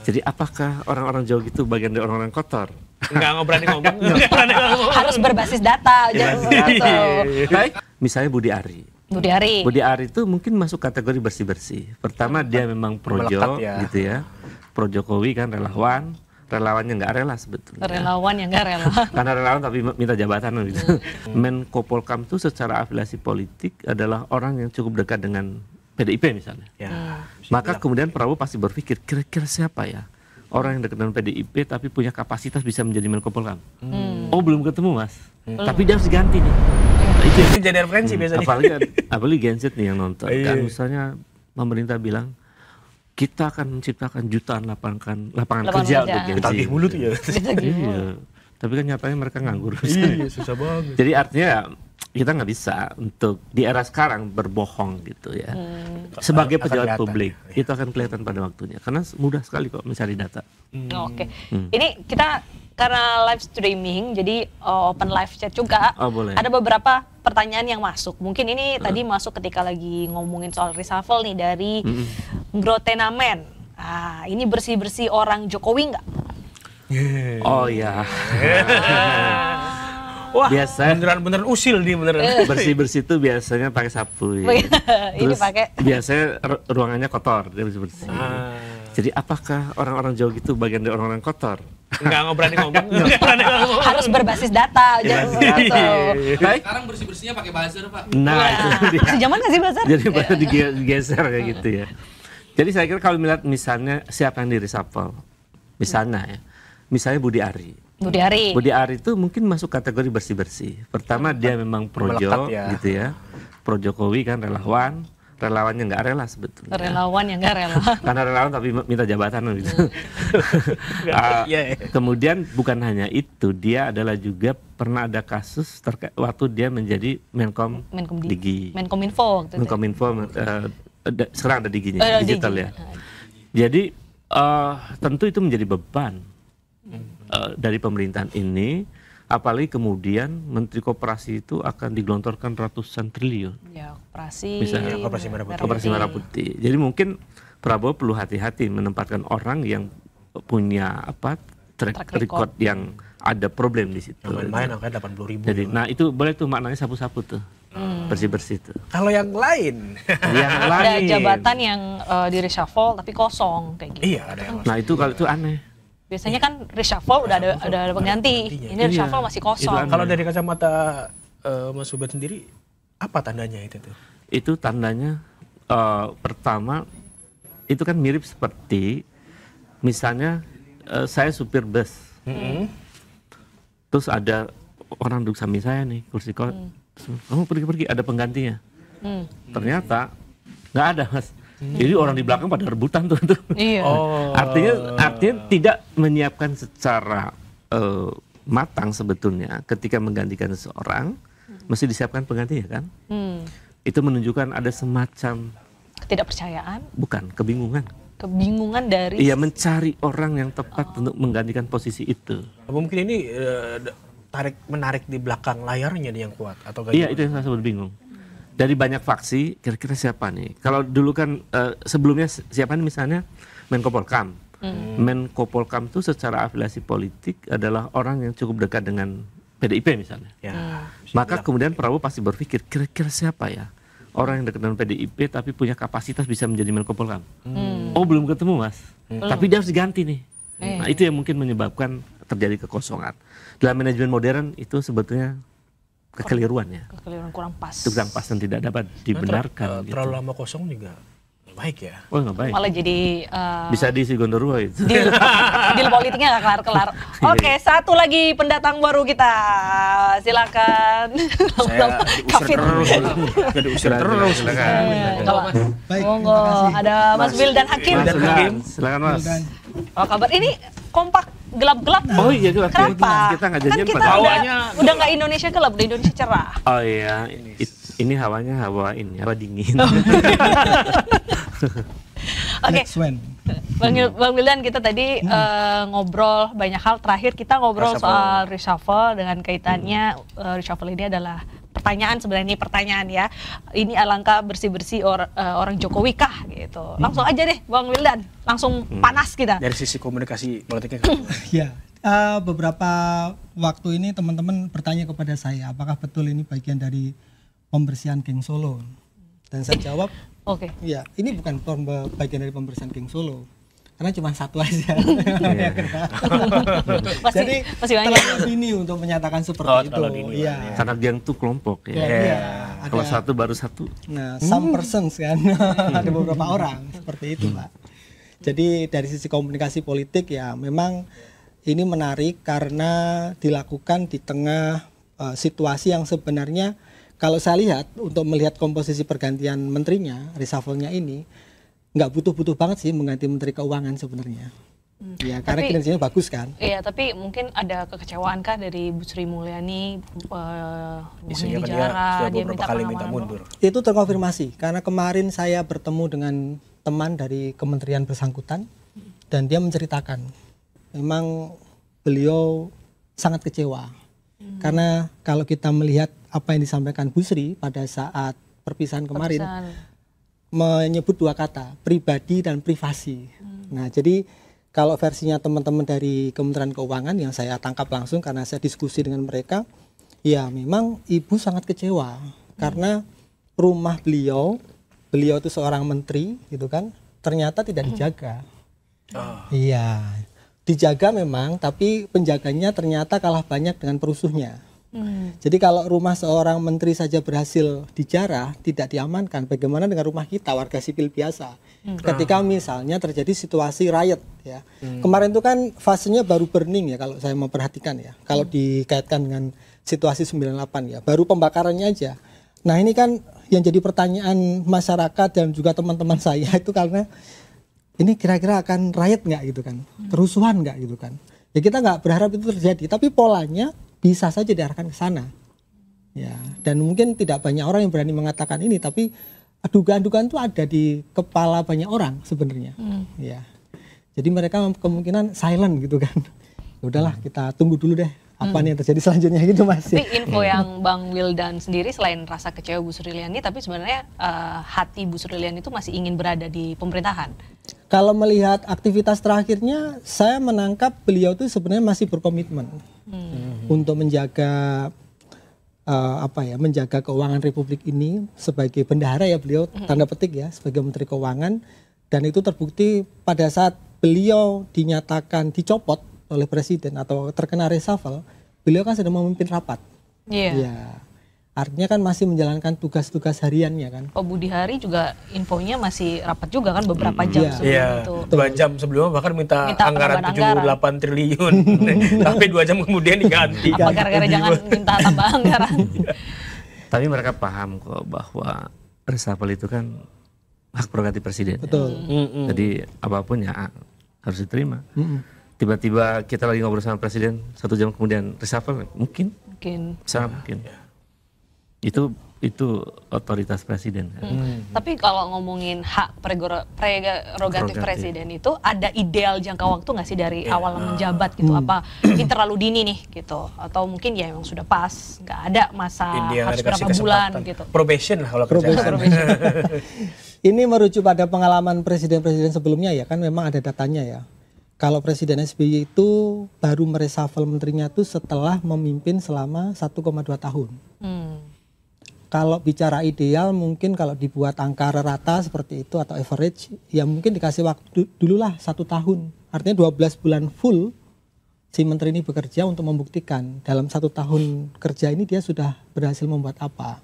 Jadi apakah orang-orang Jawa gitu bagian dari orang-orang kotor? Nggak berani ngomong. Nggak berani ngomong. Harus berbasis data. Baik, misalnya Budi Ari. Budi Ari. Budi Ari itu mungkin masuk kategori bersih-bersih. Pertama dia memang projo, gitu ya. Pro Jokowi kan relawan. Relawannya nggak rela sebetulnya. Relawan yang nggak rela. Karena relawan tapi minta jabatan gitu. Menko Polkam itu secara afiliasi politik adalah orang yang cukup dekat dengan PDIP misalnya. Maka kemudian Prabowo pasti berpikir kira-kira siapa ya orang yang dekat dengan PDIP tapi punya kapasitas bisa menjadi Menko Polkam. Oh belum ketemu mas. Tapi dia harus diganti nih. Nah, itu jadi referensi biasanya. Apalagi Gen Z nih yang nonton. Kan misalnya pemerintah bilang kita akan menciptakan jutaan lapangan kerja untuk Gen Z. Ditagih mulu tuh ya. Iya. Tapi kan nyatanya mereka nganggur. Iya, susah banget. Jadi artinya kita nggak bisa untuk di era sekarang berbohong gitu ya. Sebagai pejabat publik itu akan kelihatan pada waktunya. Karena mudah sekali kok mencari data. Oke. Ini kita karena live streaming, jadi open live chat juga. Oh, boleh. Ada beberapa pertanyaan yang masuk. Mungkin ini tadi masuk ketika lagi ngomongin soal reshuffle nih dari Grotenamen. Ini bersih-bersih orang Jokowi nggak? Oh ya. Wah, biasa beneran usil nih beneran. Bersih-bersih itu biasanya pakai sapu ya. Ini pakai. Biasanya ruangannya kotor, dia bersih-bersih. Jadi apakah orang-orang Jawa gitu bagian dari orang-orang kotor? Nggak berani ngomong. Nggak berani ngomong. Harus berbasis data. Baik. Sekarang bersih-bersihnya pakai buzzer, Pak. Nah, itu dia. Masih zaman nggak sih buzzer? Jadi baru digeser kayak gitu ya. Jadi saya kira kalau melihat misalnya siapa yang di reshuffle, misalnya ya, misalnya Budi Ari. Budi Ari. Budi Ari itu mungkin masuk kategori bersih-bersih. Pertama dia memang projo, gitu ya. Pro Jokowi kan relawan. Relawannya nggak rela sebetulnya. Relawan yang nggak rela. Karena relawan tapi minta jabatan gitu. Kemudian bukan hanya itu, dia adalah juga pernah ada kasus terkait waktu dia menjadi Menkom Digi. Menkominfo. Menkominfo sekarang ada Diginya, digital ya. Jadi tentu itu menjadi beban dari pemerintahan ini. Apalagi kemudian Menteri Koperasi itu akan digelontorkan ratusan triliun. Ya, koperasi. Misalnya koperasi merah putih. Jadi mungkin Prabowo perlu hati-hati menempatkan orang yang punya track record yang ada problem di situ. Main angka 80.000. Jadi, nah itu boleh tuh maknanya sapu-sapu tuh. Bersih-bersih tuh. Kalau yang lain, ada jabatan yang di reshuffle tapi kosong kayak gitu. Iya, ada yang kosong. Nah itu kalau itu aneh. Biasanya kan reshuffle udah ada pengganti. Ini reshuffle masih kosong. Kalau dari kacamata Mas Ubed sendiri, apa tandanya itu tuh? Itu tandanya pertama itu kan mirip seperti misalnya saya supir bus. Terus ada orang duduk samping saya nih kursi kamu pergi-pergi ada penggantinya. Ternyata nggak ada mas. Jadi orang di belakang pada rebutan tuh. Iya. Artinya tidak menyiapkan secara matang sebetulnya ketika menggantikan seseorang mesti disiapkan penggantinya kan. Itu menunjukkan ada semacam ketidakpercayaan. Bukan, kebingungan. Kebingungan dari. Iya, mencari orang yang tepat untuk menggantikan posisi itu. Mungkin ini menarik di belakang layarnya nih yang kuat atau iya, itu yang saya sebut bingung. Dari banyak faksi, kira-kira siapa nih? Kalau dulu kan sebelumnya siapa nih misalnya Menko Polkam. Menko Polkam itu secara afiliasi politik adalah orang yang cukup dekat dengan PDIP misalnya. Maka kemudian Prabowo pasti berpikir kira-kira siapa ya orang yang dekat dengan PDIP tapi punya kapasitas bisa menjadi Menko Polkam. Oh belum ketemu mas. Tapi dia harus diganti nih. Nah itu yang mungkin menyebabkan terjadi kekosongan. Dalam manajemen modern itu sebetulnya kekeliruan ya. Kekeliruan kurang pas. Itu kurang pas dan tidak dapat dibenarkan. Terlalu lama kosong juga baik ya. Oh nggak baik. Malah jadi bisa diisi Gondorwo itu. Deal politiknya nggak kelar-kelar. Oke, satu lagi pendatang baru kita. Silakan. Saya diusir terus. Silakan. Baik. Monggo, ada Mas Wildan Hakim. Silakan Mas. Apa kabar? Ini kompak gelap-gelap. Oh iya gelap. Kenapa? Kita nggak janjian kita udah nggak Indonesia gelap, udah Indonesia cerah. Oh iya, ini hawanya hawa dingin. Oke. Bang Wildan, kita tadi ngobrol banyak hal. Terakhir kita ngobrol soal reshuffle dengan kaitannya reshuffle ini adalah pertanyaan sebenarnya ini pertanyaan ya. Ini alangkah bersih-bersih orang Jokowi kah gitu. Langsung aja deh Bang Wildan, langsung panas kita. Dari sisi komunikasi politiknya. Ya, beberapa waktu ini teman-teman bertanya kepada saya, apakah betul ini bagian dari pembersihan geng Solo? Dan saya jawab, Oke. ya ini bukan bagian dari pembersihan geng Solo, karena cuma satu aja. Jadi masih banyak. terlalu dini untuk menyatakan seperti itu. Iya. Karena geng tuh kelompok ya. Iya. Kalau satu baru satu. Nah, some persons kan, ada beberapa orang seperti itu, Pak. Jadi dari sisi komunikasi politik ya memang ini menarik karena dilakukan di tengah situasi yang sebenarnya kalau saya lihat untuk melihat komposisi pergantian menterinya, reshuffle-nya ini nggak butuh-butuh banget sih mengganti Menteri Keuangan sebenarnya. Ya karena kinerjanya bagus kan. Iya, tapi mungkin ada kekecewaan kah dari Bu Sri Mulyani Isunya kan dia sudah beberapa kali minta mundur. Itu terkonfirmasi karena kemarin saya bertemu dengan teman dari kementerian bersangkutan dan dia menceritakan memang beliau sangat kecewa karena kalau kita melihat apa yang disampaikan Bu Sri pada saat perpisahan kemarin menyebut dua kata, pribadi dan privasi. Nah, jadi kalau versinya teman-teman dari Kementerian Keuangan yang saya tangkap langsung karena saya diskusi dengan mereka, ya memang Ibu sangat kecewa karena rumah beliau itu seorang menteri gitu kan, ternyata tidak dijaga. Iya, dijaga memang, tapi penjaganya ternyata kalah banyak dengan perusuhnya. Jadi kalau rumah seorang menteri saja berhasil dijarah, tidak diamankan, bagaimana dengan rumah kita warga sipil biasa? Ketika misalnya terjadi situasi riot ya. Kemarin itu kan fasenya baru burning ya kalau saya memperhatikan ya. Kalau dikaitkan dengan situasi 98 ya, baru pembakarannya aja. Nah, ini kan yang jadi pertanyaan masyarakat dan juga teman-teman saya itu karena ini kira-kira akan riot nggak gitu kan? Kerusuhan nggak gitu kan? Ya kita nggak berharap itu terjadi, tapi polanya bisa saja diarahkan ke sana. Ya, dan mungkin tidak banyak orang yang berani mengatakan ini, tapi dugaan-dugaan itu ada di kepala banyak orang sebenarnya. Ya. Jadi mereka kemungkinan silent gitu kan. Ya udahlah, kita tunggu dulu deh apa nih yang terjadi selanjutnya gitu Mas. Tapi info yang Bang Wildan sendiri selain rasa kecewa Bu Sri Mulyani, tapi sebenarnya hati Bu Sri Mulyani itu masih ingin berada di pemerintahan. Kalau melihat aktivitas terakhirnya, saya menangkap beliau itu sebenarnya masih berkomitmen untuk menjaga menjaga keuangan Republik ini sebagai bendahara ya beliau tanda petik ya sebagai Menteri Keuangan, dan itu terbukti pada saat beliau dinyatakan dicopot oleh Presiden atau terkena reshuffle, beliau kan sedang memimpin rapat. Iya. Ya, artinya kan masih menjalankan tugas-tugas hariannya kan. Pak Budi Hari juga infonya masih rapat juga kan beberapa jam sebelum itu. 2 jam sebelumnya bahkan minta anggaran 78 triliun. Tapi 2 jam kemudian diganti. Apa gara-gara jangan minta tambah anggaran? Tapi mereka paham kok bahwa reshuffle itu kan hak prerogatif presiden. Betul. Ya. Jadi apapun ya harus diterima. Tiba-tiba kita lagi ngobrol sama presiden 1 jam kemudian reshuffle mungkin. Sangat mungkin. Itu otoritas presiden. Tapi kalau ngomongin hak prerogatif presiden itu ada ideal jangka waktu nggak sih dari awal menjabat gitu? Apa ini terlalu dini nih gitu? Atau mungkin ya memang sudah pas, nggak ada masa harus berapa bulan gitu? Probation lah kalau Probation. Ini merujuk pada pengalaman presiden-presiden sebelumnya ya kan, memang ada datanya ya. Kalau Presiden SBY itu baru mereshuffle menterinya itu setelah memimpin selama 1,2 tahun. Kalau bicara ideal mungkin kalau dibuat angka rata seperti itu atau average ya mungkin dikasih waktu dulu lah 1 tahun. Artinya 12 bulan full si menteri ini bekerja untuk membuktikan dalam 1 tahun kerja ini dia sudah berhasil membuat apa.